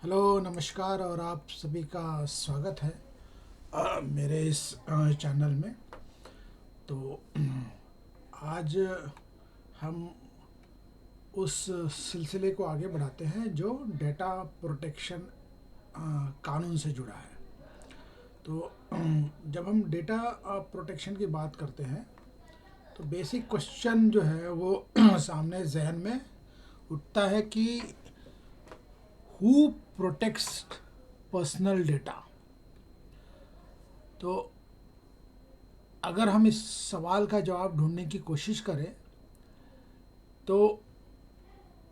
Hello, नमस्कार और आप सभी का स्वागत है मेरे इस चैनल में। तो आज हम उस सिलसिले को आगे बढ़ाते हैं जो डेटा प्रोटेक्शन कानून से जुड़ा है। तो जब हम डेटा प्रोटेक्शन की बात करते हैं तो बेसिक क्वेश्चन जो है वो सामने जहन में उठता है कि हु प्रोटेक्ट्स पर्सनल डेटा। तो अगर हम इस सवाल का जवाब ढूंढने की कोशिश करें तो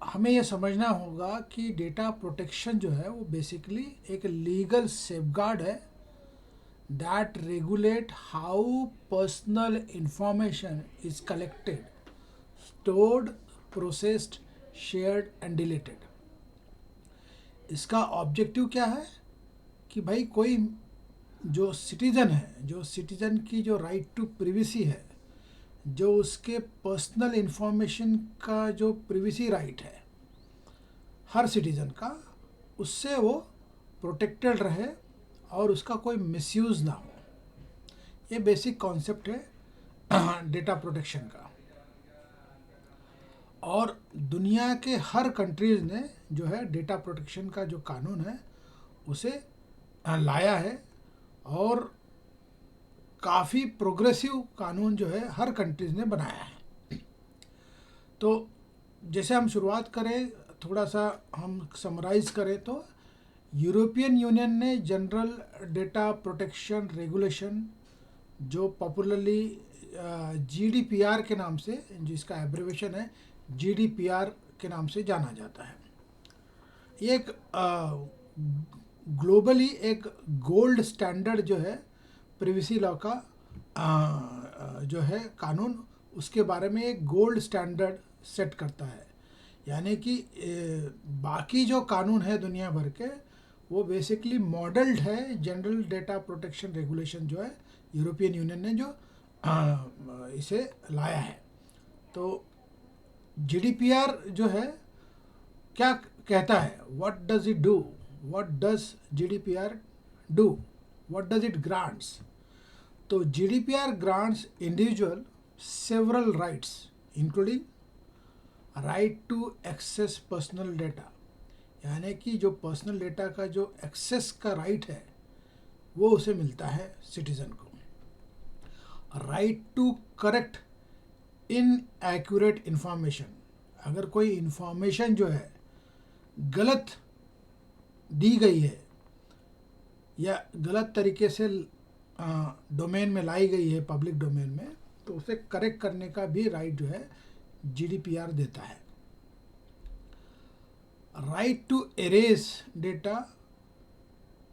हमें यह समझना होगा कि डेटा प्रोटेक्शन जो है वो बेसिकली एक लीगल सेफगार्ड है that regulate how personal information is collected, stored, processed, shared and deleted. इसका ऑब्जेक्टिव क्या है कि भाई कोई जो सिटीज़न की जो राइट टू प्रिवेसी है, जो उसके पर्सनल इंफॉर्मेशन का जो प्रिवेसी राइट है हर सिटीज़न का, उससे वो प्रोटेक्टेड रहे और उसका कोई मिसयूज़ ना हो। ये बेसिक कॉन्सेप्ट है डेटा प्रोटेक्शन का। और दुनिया के हर कंट्रीज़ ने जो है डेटा प्रोटेक्शन का जो कानून है उसे लाया है और काफ़ी प्रोग्रेसिव कानून जो है हर कंट्रीज़ ने बनाया है। तो जैसे हम शुरुआत करें, थोड़ा सा हम समराइज करें तो यूरोपियन यूनियन ने जनरल डेटा प्रोटेक्शन रेगुलेशन, जो पॉपुलरली जीडीपीआर के नाम से, जिसका एब्रिवेशन है जीडीपीआर के नाम से जाना जाता है, ये एक ग्लोबली एक गोल्ड स्टैंडर्ड जो है प्रिवेसी लॉ का जो है कानून, उसके बारे में एक गोल्ड स्टैंडर्ड सेट करता है। यानी कि बाकी जो कानून है दुनिया भर के वो बेसिकली मॉडल्ड है जनरल डेटा प्रोटेक्शन रेगुलेशन जो है यूरोपियन यूनियन ने जो इसे लाया है। तो जीडीपीआर जो है क्या कहता है, what does it do, what does GDPR do, what does it grants. तो GDPR grants individual several rights including right to access personal data, यानी कि जो पर्सनल डेटा का जो एक्सेस का राइट है वो उसे मिलता है सिटीज़न को। Right to correct inaccurate information, अगर कोई इंफॉर्मेशन जो है गलत दी गई है या गलत तरीके से डोमेन में लाई गई है पब्लिक डोमेन में, तो उसे करेक्ट करने का भी राइट जो है जीडीपीआर देता है। राइट टू एरेज डेटा,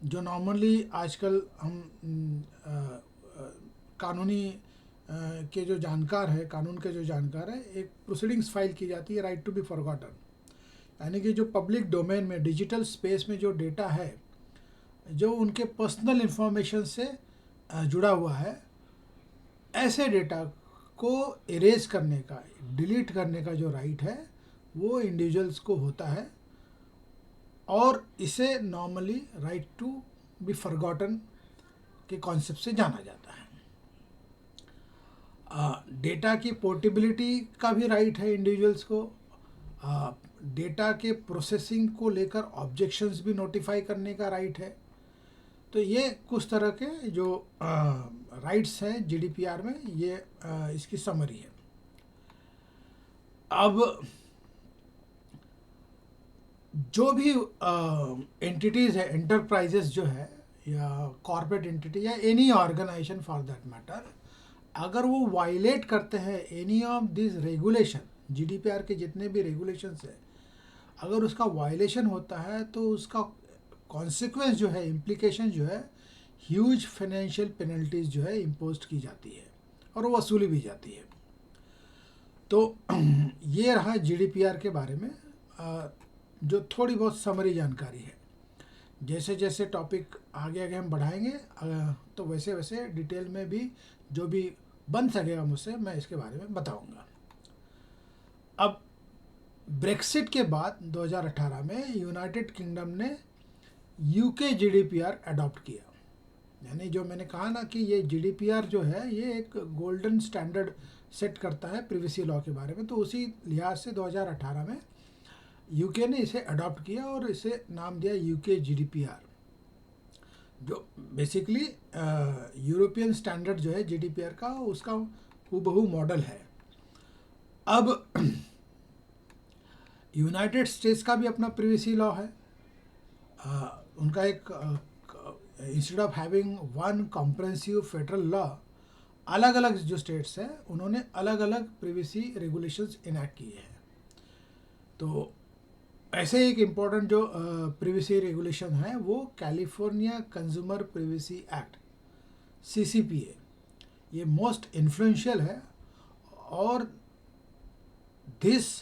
जो नॉर्मली आजकल हम कानूनी के जो जानकार है, कानून के जो जानकार है, एक प्रोसीडिंग्स फाइल की जाती है राइट टू बी फॉरगॉटन, यानी कि जो पब्लिक डोमेन में डिजिटल स्पेस में जो डेटा है जो उनके पर्सनल इंफॉर्मेशन से जुड़ा हुआ है, ऐसे डेटा को इरेज करने का, डिलीट करने का जो राइट है वो इंडिविजुअल्स को होता है और इसे normally right to be forgotten के कॉन्सेप्ट से जाना जाता है। डेटा की पोर्टेबिलिटी का भी राइट है इंडिविजुअल्स को। डेटा के प्रोसेसिंग को लेकर ऑब्जेक्शंस भी नोटिफाई करने का राइट है। तो ये कुछ तरह के जो राइट्स हैं जीडीपीआर में, ये इसकी समरी है। अब जो भी एंटिटीज़ है, एंटरप्राइजेस जो है या कॉर्पोरेट एंटिटी या any organisation for that matter, अगर वो वायलेट करते हैं any of this regulation, GDPR के जितने भी रेगुलेशंस है, अगर उसका वायलेशन होता है तो उसका कॉन्सिक्वेंस जो है, इम्प्लीकेशन जो है, ह्यूज फाइनेंशियल पेनल्टीज जो है इम्पोज की जाती है और वो वसूली भी जाती है। तो ये रहा जीडीपीआर के बारे में जो थोड़ी बहुत समरी जानकारी है। जैसे जैसे टॉपिक आगे आगे हम बढ़ाएंगे तो वैसे वैसे डिटेल में भी जो भी बन सकेगा मुझसे मैं इसके बारे में बताऊंगा। अब ब्रेक्सिट के बाद 2018 में यूनाइटेड किंगडम ने यूके जीडीपीआर अडॉप्ट किया। यानी जो मैंने कहा ना कि ये जीडीपीआर जो है ये एक गोल्डन स्टैंडर्ड सेट करता है प्रिवेसी लॉ के बारे में, तो उसी लिहाज से 2018 में यूके ने इसे अडॉप्ट किया और इसे नाम दिया यूके जीडीपीआर, जो बेसिकली यूरोपियन स्टैंडर्ड जो है जीडीपीआर का उसका हूबहू मॉडल है। अब यूनाइटेड स्टेट्स का भी अपना प्रिवेसी लॉ है। उनका एक instead of having one comprehensive federal law, अलग अलग जो स्टेट्स हैं उन्होंने अलग अलग प्रिवेसी रेगुलेशंस इनैक्ट किए हैं। तो ऐसे एक इम्पॉर्टेंट जो प्रिवेसी रेगुलेशन है वो California consumer privacy act CCPA, ये मोस्ट इन्फ्लुएंशियल है। और this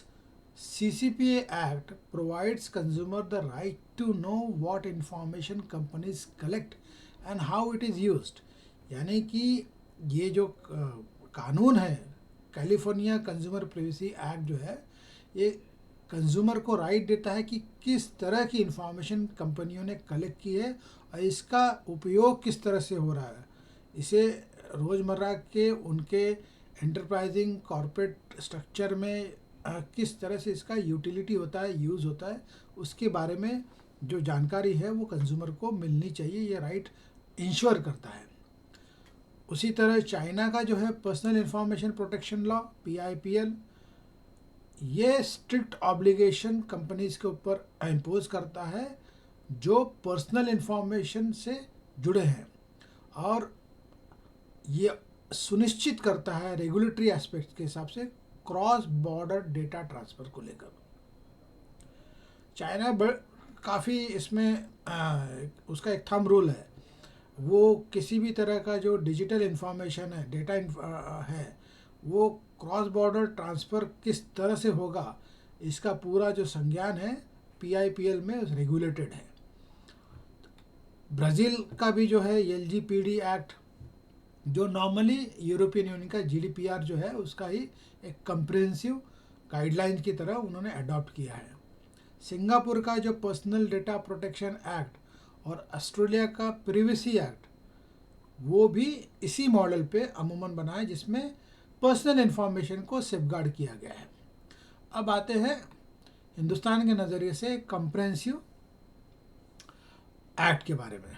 CCPA Act provides consumer the right to know what information companies collect and how it is used। यानी कि ये जो कानून है कैलिफोर्निया कंज्यूमर प्राइवेसी एक्ट जो है, ये कंज्यूमर को राइट देता है कि किस तरह की इंफॉर्मेशन कंपनियों ने कलेक्ट की है और इसका उपयोग किस तरह से हो रहा है, इसे रोज़मर्रा के उनके एंटरप्राइजिंग कॉर्पोरेट स्ट्रक्चर में किस तरह से इसका यूटिलिटी होता है, यूज़ होता है, उसके बारे में जो जानकारी है वो कंज्यूमर को मिलनी चाहिए, ये राइट इंश्योर करता है। उसी तरह चाइना का जो है personal information protection law PIPL, ये स्ट्रिक्ट ऑब्लिगेशन कंपनीज के ऊपर इम्पोज करता है जो पर्सनल इंफॉर्मेशन से जुड़े हैं, और ये सुनिश्चित करता है रेगुलेटरी एस्पेक्ट के हिसाब से क्रॉस बॉर्डर डेटा ट्रांसफ़र को लेकर। चाइना काफ़ी इसमें उसका एक थंब रूल है, वो किसी भी तरह का जो डिजिटल इंफॉर्मेशन है, डेटा है, वो क्रॉस बॉर्डर ट्रांसफ़र किस तरह से होगा, इसका पूरा जो संज्ञान है PIPL में रेगुलेटेड है। ब्राज़ील का भी जो है LGPD एक्ट, जो नॉर्मली यूरोपियन यूनियन का GDPR जो है उसका ही एक कंप्रिहेंसिव गाइडलाइन की तरह उन्होंने अडॉप्ट किया है। सिंगापुर का जो पर्सनल डेटा प्रोटेक्शन एक्ट और ऑस्ट्रेलिया का प्रिवेसी एक्ट, वो भी इसी मॉडल पे अमूमन बना है जिसमें पर्सनल इन्फॉर्मेशन को सेफगार्ड किया गया है। अब आते हैं हिंदुस्तान के नज़रिए से कंप्रिहेंसिव एक्ट के बारे में।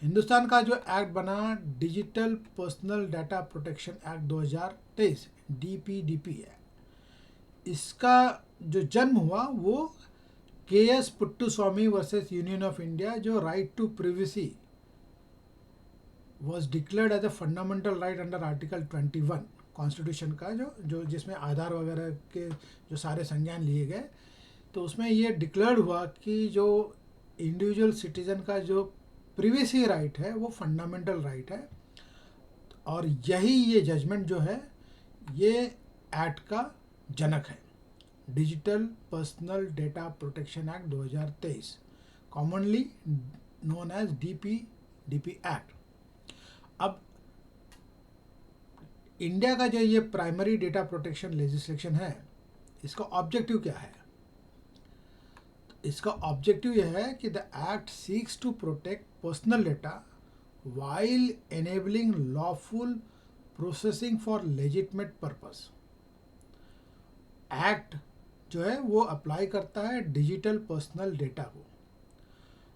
हिंदुस्तान का जो एक्ट बना digital personal data protection act 2023 DPDP है, इसका जो जन्म हुआ वो KS Puttaswamy versus union of India, जो right to privacy was declared as a fundamental right under article 21 constitution का, जो जिसमें आधार वगैरह के जो सारे संज्ञान लिए गए, तो उसमें ये डिक्लेयर्ड हुआ कि जो इंडिविजुअल सिटीज़न का जो प्रिवेसी राइट है वो फंडामेंटल राइट है, और यही ये जजमेंट जो है ये एक्ट का जनक है। Digital personal data protection act 2023, commonly known as DPDP act. अब इंडिया का जो ये प्राइमरी डेटा प्रोटेक्शन लेजिस्लेशन है, इसका ऑब्जेक्टिव क्या है? इसका ऑब्जेक्टिव यह है कि the act seeks to protect personal data while enabling lawful processing for legitimate purpose. Act जो है वो अप्लाई करता है डिजिटल पर्सनल डेटा को,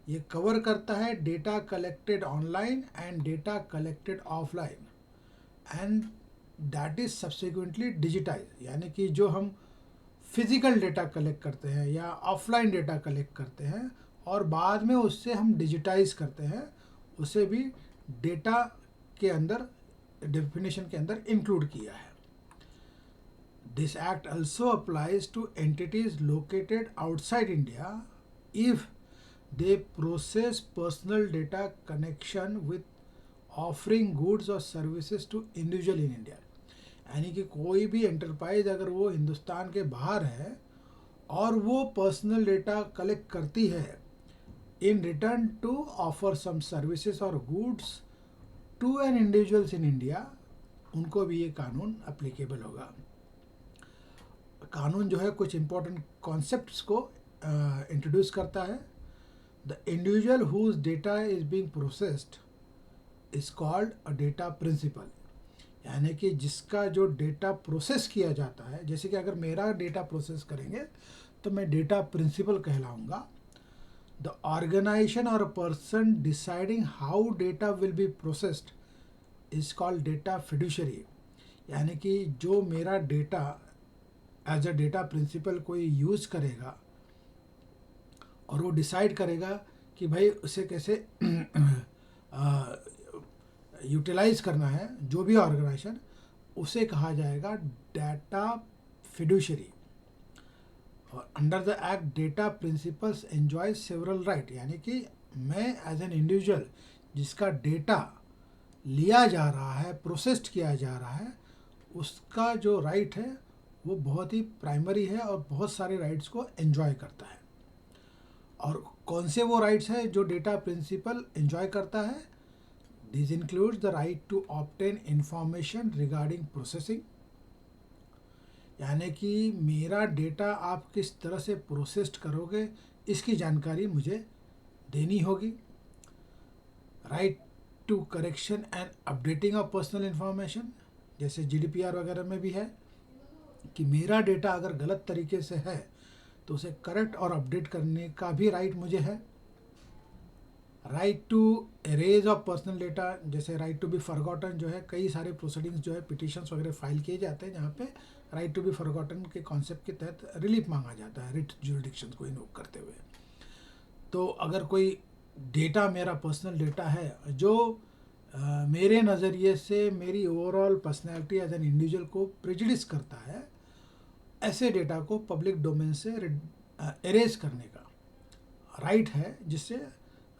ये कवर करता है data collected online and data collected offline and that is subsequently digitise, यानी कि जो हम फिजिकल डेटा कलेक्ट करते हैं या ऑफलाइन डेटा कलेक्ट करते हैं और बाद में उससे हम डिजिटाइज करते हैं, उसे भी डेटा के अंदर डेफिनेशन के अंदर इंक्लूड किया है। This act also applies to entities located outside India if they process personal data connection with offering goods or services to individual in India। यानी कि कोई भी एंटरप्राइज अगर वो हिंदुस्तान के बाहर है और वो पर्सनल डेटा कलेक्ट करती है in return to offer some services और goods to an individuals in India, उनको भी ये कानून अप्लीकेबल होगा। कानून जो है कुछ इम्पोर्टेंट कॉन्सेप्ट्स को इंट्रोड्यूस करता है। The individual whose data is being processed is called a data principal. यानी कि जिसका जो डेटा प्रोसेस किया जाता है, जैसे कि अगर मेरा डेटा प्रोसेस करेंगे तो मैं डेटा प्रिंसिपल कहलाऊंगा। द ऑर्गेनाइजेशन और a person deciding how data will be processed is called data fiduciary. यानी कि जो मेरा data as a data principal कोई यूज़ करेगा और वो डिसाइड करेगा कि भाई उसे कैसे यूटिलाइज करना है, जो भी ऑर्गेनाइजेशन, उसे कहा जाएगा डेटा फिड्यूशरी। और under the act data principles enjoy several right. यानी कि मैं एज एन इंडिविजुअल जिसका डेटा लिया जा रहा है, प्रोसेस्ड किया जा रहा है, उसका जो राइट है वो बहुत ही प्राइमरी है और बहुत सारे राइट्स को एंजॉय करता है। और कौन से वो राइट्स हैं जो डेटा प्रिंसिपल एंजॉय करता है? This includes the right to obtain information regarding processing. यानी कि मेरा डेटा आप किस तरह से प्रोसेस्ड करोगे इसकी जानकारी मुझे देनी होगी। Right to correction and updating of personal information, जैसे जीडीपीआर वगैरह में भी है कि मेरा डेटा अगर गलत तरीके से है तो उसे करेक्ट और अपडेट करने का भी राइट मुझे है। Right to erase of personal data, जैसे राइट टू बी फॉरगॉटन जो है, कई सारे प्रोसीडिंग्स जो है, पिटिशंस वगैरह फाइल किए जाते हैं जहाँ पे राइट टू बी फॉरगॉटन के कॉन्सेप्ट के तहत रिलीफ मांगा जाता है रिट जुरिडिक्शन को इन्वोक करते हुए। तो अगर कोई डेटा मेरा पर्सनल डेटा है जो मेरे नज़रिए से मेरी overall personality as an individual को प्रेजुडिस करता है, ऐसे डेटा को पब्लिक डोमेन से एरेज करने का राइट है, जिससे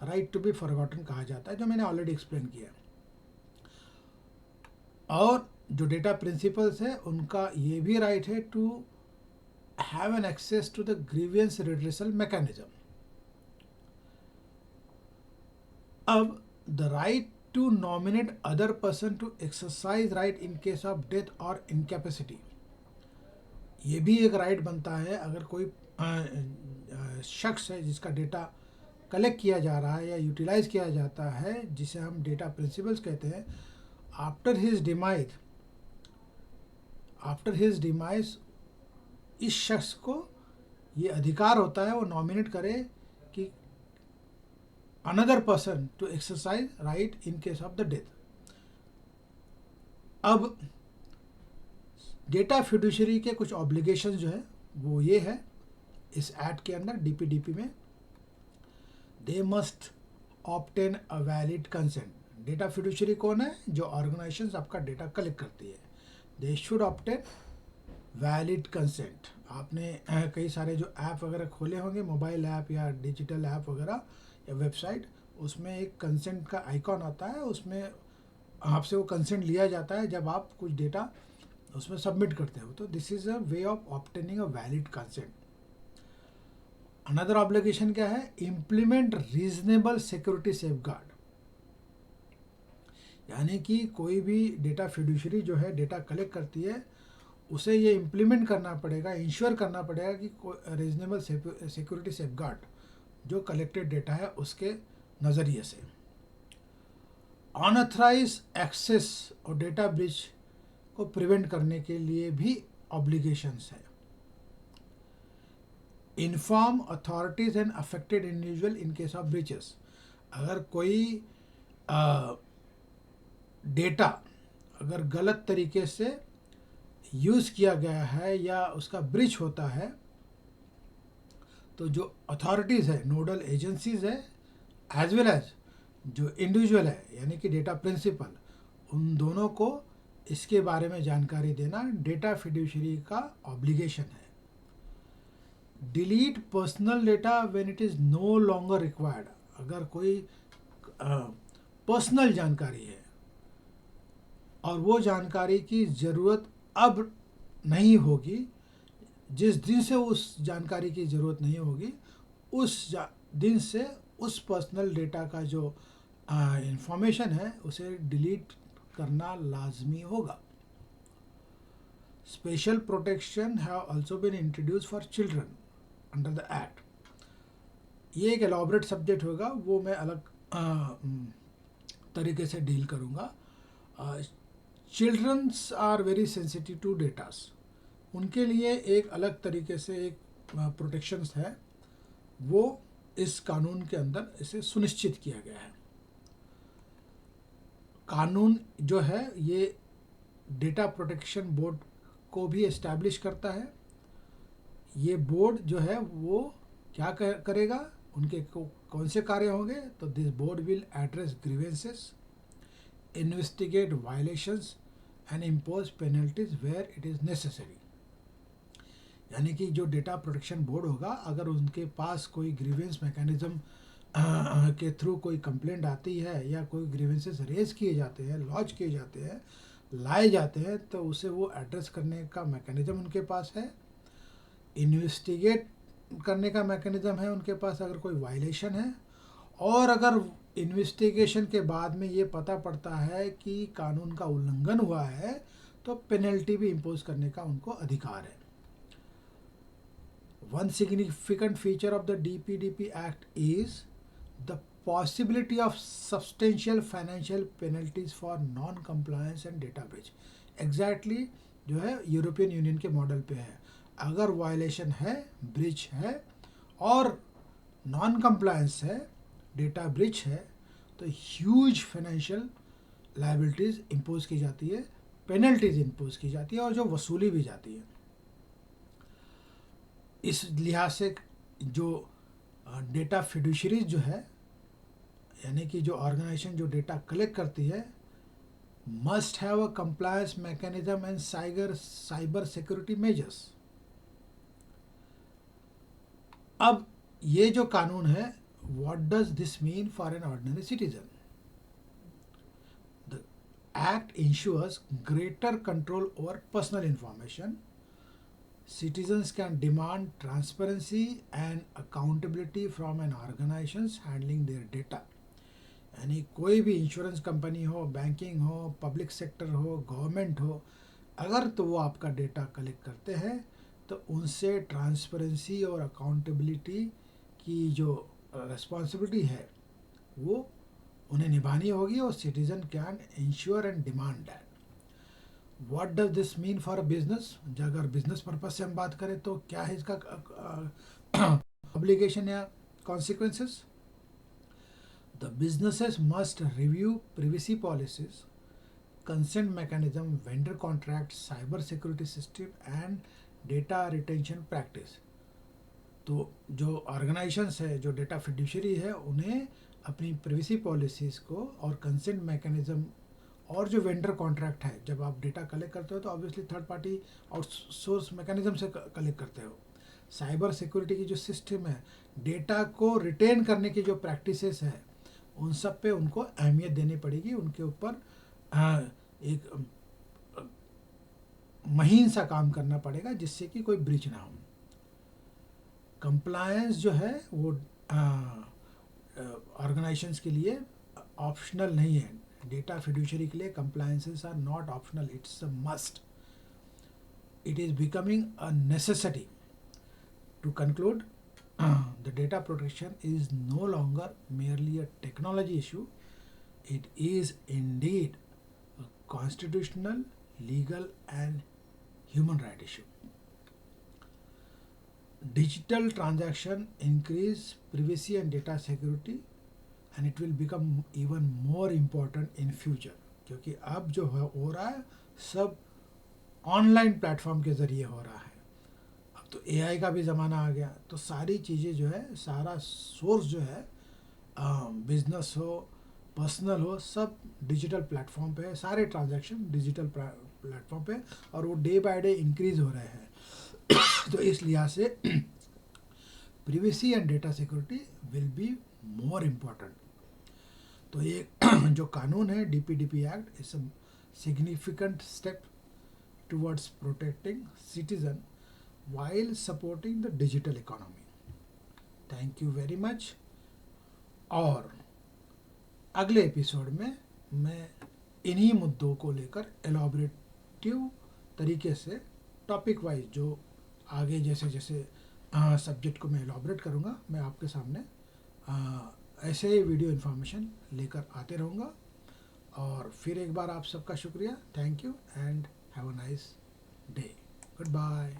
राइट टू बी फॉरगॉटन कहा जाता है, जो मैंने ऑलरेडी एक्सप्लेन किया। और जो डेटा प्रिंसिपल्स है उनका ये भी राइट है to have an access to the grievance redressal mechanism. अब the right to nominate other person to exercise right in case of death और इनकैपेसिटी, ये भी एक राइट बनता है। अगर कोई शख्स है जिसका डेटा कलेक्ट किया जा रहा है या यूटिलाइज किया जाता है, जिसे हम डेटा प्रिंसिपल्स कहते हैं, आफ्टर हिज डिमाइज इस शख्स को ये अधिकार होता है वो नॉमिनेट करे कि another person to exercise right in case of the death. अब डेटा फिड्यूशरी के कुछ ऑब्लिगेशन जो है वो ये है इस एक्ट के अंदर, डीपीडीपी में, they must obtain a valid consent. Data fiduciary कौन है? जो ऑर्गेनाइजेशन आपका डेटा कलेक्ट करती है, they should obtain valid consent. आपने कई सारे जो ऐप वगैरह खोले होंगे, मोबाइल ऐप या डिजिटल ऐप वगैरह या वेबसाइट, उसमें एक कंसेंट का आइकॉन आता है, उसमें आपसे वो कंसेंट लिया जाता है जब आप कुछ डेटा उसमें सबमिट करते हो। तो this is a way of obtaining a valid consent. Another obligation क्या है? Implement reasonable security safeguard. यानी कि कोई भी डेटा फिड्यूशरी जो है डेटा कलेक्ट करती है, उसे ये इम्प्लीमेंट करना पड़ेगा, इंश्योर करना पड़ेगा कि रीजनेबल सिक्योरिटी सेफगार्ड जो कलेक्टेड डेटा है उसके नज़रिए से। अनऑथराइज एक्सेस और डेटा ब्रीच को प्रिवेंट करने के लिए भी ऑब्लिगेशंस है। Inform authorities and affected individual in case of breaches. अगर कोई डेटा अगर गलत तरीके से यूज़ किया गया है या उसका ब्रीच होता है, तो जो अथॉरिटीज़ है, नोडल एजेंसीज है, एज वेल एज जो इंडिविजुअल है यानी कि डेटा प्रिंसिपल, उन दोनों को इसके बारे में जानकारी देना डेटा फिड्यूशरी का ऑब्लिगेशन है। Delete personal data when it is no longer required. अगर कोई पर्सनल जानकारी है और वो जानकारी की ज़रूरत अब नहीं होगी, जिस दिन से उस जानकारी की ज़रूरत नहीं होगी उस दिन से उस पर्सनल डेटा का जो इंफॉर्मेशन है उसे डिलीट करना लाजमी होगा। Special protection have also been introduce for children under the act. ये एक एलॉबरेट सब्जेक्ट होगा, वो मैं अलग तरीके से डील करूँगा। Childrens are very sensitive to datas, उनके लिए एक अलग तरीके से एक प्रोटेक्शंस है, वो इस कानून के अंदर इसे सुनिश्चित किया गया है। कानून जो है ये डेटा प्रोटेक्शन बोर्ड को भी एस्टैब्लिश करता है। ये बोर्ड जो है वो क्या करेगा, उनके कौन से कार्य होंगे, तो this board will address grievances, investigate violations and impose penalties where it is necessary. यानी कि जो डेटा प्रोटेक्शन बोर्ड होगा, अगर उनके पास कोई ग्रीवेंस मैकेनिज्म के थ्रू कोई कंप्लेंट आती है या कोई ग्रीवेंसेस रेज किए जाते हैं, लॉन्च किए जाते हैं, लाए जाते हैं, तो उसे वो एड्रेस करने का मैकेनिज्म उनके पास है। इन्वेस्टिगेट करने का मैकेनिज्म है उनके पास अगर कोई वायलेशन है, और अगर इन्वेस्टिगेशन के बाद में ये पता पड़ता है कि कानून का उल्लंघन हुआ है, तो पेनल्टी भी इम्पोज करने का उनको अधिकार है। One significant feature of the DPDP Act is the possibility of substantial financial penalties for non-compliance and data breach. Exactly जो है यूरोपियन यूनियन के मॉडल पे है। अगर वायलेशन है, ब्रिच है और नॉन कंप्लायंस है, डेटा ब्रिच है, तो ह्यूज फाइनेंशियल लायबिलिटीज़ इम्पोज की जाती है, पेनल्टीज इम्पोज की जाती है और जो वसूली भी जाती है। इस लिहाज से जो डेटा फिड्यूशरीज जो है, यानी कि जो ऑर्गेनाइजेशन जो डेटा कलेक्ट करती है, must have a compliance mechanism and cyber security measures. अब ये जो कानून है, what does this mean for an ordinary citizen? The act ensures greater control over personal information. Citizens can demand transparency and accountability from an organizations handling their data. यानी कोई भी insurance company हो, banking हो, public sector हो, government हो, अगर तो वो आपका डेटा कलेक्ट करते हैं तो उनसे ट्रांसपेरेंसी और अकाउंटेबिलिटी की जो रिस्पॉन्सिबिलिटी है वो उन्हें निभानी होगी, और citizen can ensure and demand that. What does this mean for a business? अगर बिजनेस पर्पज से हम बात करें तो क्या है इसका ऑब्लिगेशन या consequences? The businesses must review privacy policies, consent mechanism, vendor contract, cyber security system and data retention practice. तो जो ऑर्गेनाइजेशंस है, जो डेटा फिड्यूशरी है, उन्हें अपनी प्रिवेसी पॉलिसीज़ को और कंसेंट मैकेनिज्म और जो वेंडर कॉन्ट्रैक्ट है, जब आप डेटा कलेक्ट करते हो तो obviously third party outsource mechanism से कलेक्ट करते हो। साइबर सिक्योरिटी की जो सिस्टम है, डेटा को रिटेन करने की जो प्रैक्टिसेस है, उन सब पे उनको अहमियत देनी पड़ेगी, उनके ऊपर एक महीन सा काम करना पड़ेगा जिससे कि कोई ब्रीच ना हो। कंप्लायंस जो है वो ऑर्गेनाइजेशंस के लिए ऑप्शनल नहीं है। डेटा फिड्यूशरी के लिए compliances are not optional, it's a must, it is becoming a necessity. To conclude, the data protection is no longer merely a technology issue, it is indeed a constitutional, legal and human right issue. Digital transaction increase privacy and data security and it will become even more important in future, क्योंकि अब जो है हो रहा है सब online platform के ज़रिए हो रहा है। अब तो एआई का भी ज़माना आ गया, तो सारी चीज़ें जो है, सारा सोर्स जो है, बिजनेस हो, पर्सनल हो, सब डिजिटल प्लेटफॉर्म पे है, सारे ट्रांजैक्शन डिजिटल प्लेटफॉर्म पे, और वो डे बाय डे इंक्रीज़ हो रहे हैं। तो इस लिहाज से privacy and data security will be more important. तो ये जो कानून है, DPDP act, is a significant step towards protecting citizen while supporting the digital economy. Thank you very much. और अगले एपिसोड में मैं इन्हीं मुद्दों को लेकर एलॉबरेटिव तरीके से टॉपिक वाइज जो आगे जैसे जैसे सब्जेक्ट को मैं एलॉबरेट करूँगा, मैं आपके सामने ऐसे ही वीडियो इन्फॉर्मेशन लेकर आते रहूँगा। और फिर एक बार आप सबका शुक्रिया, thank you and have a nice day, good bye.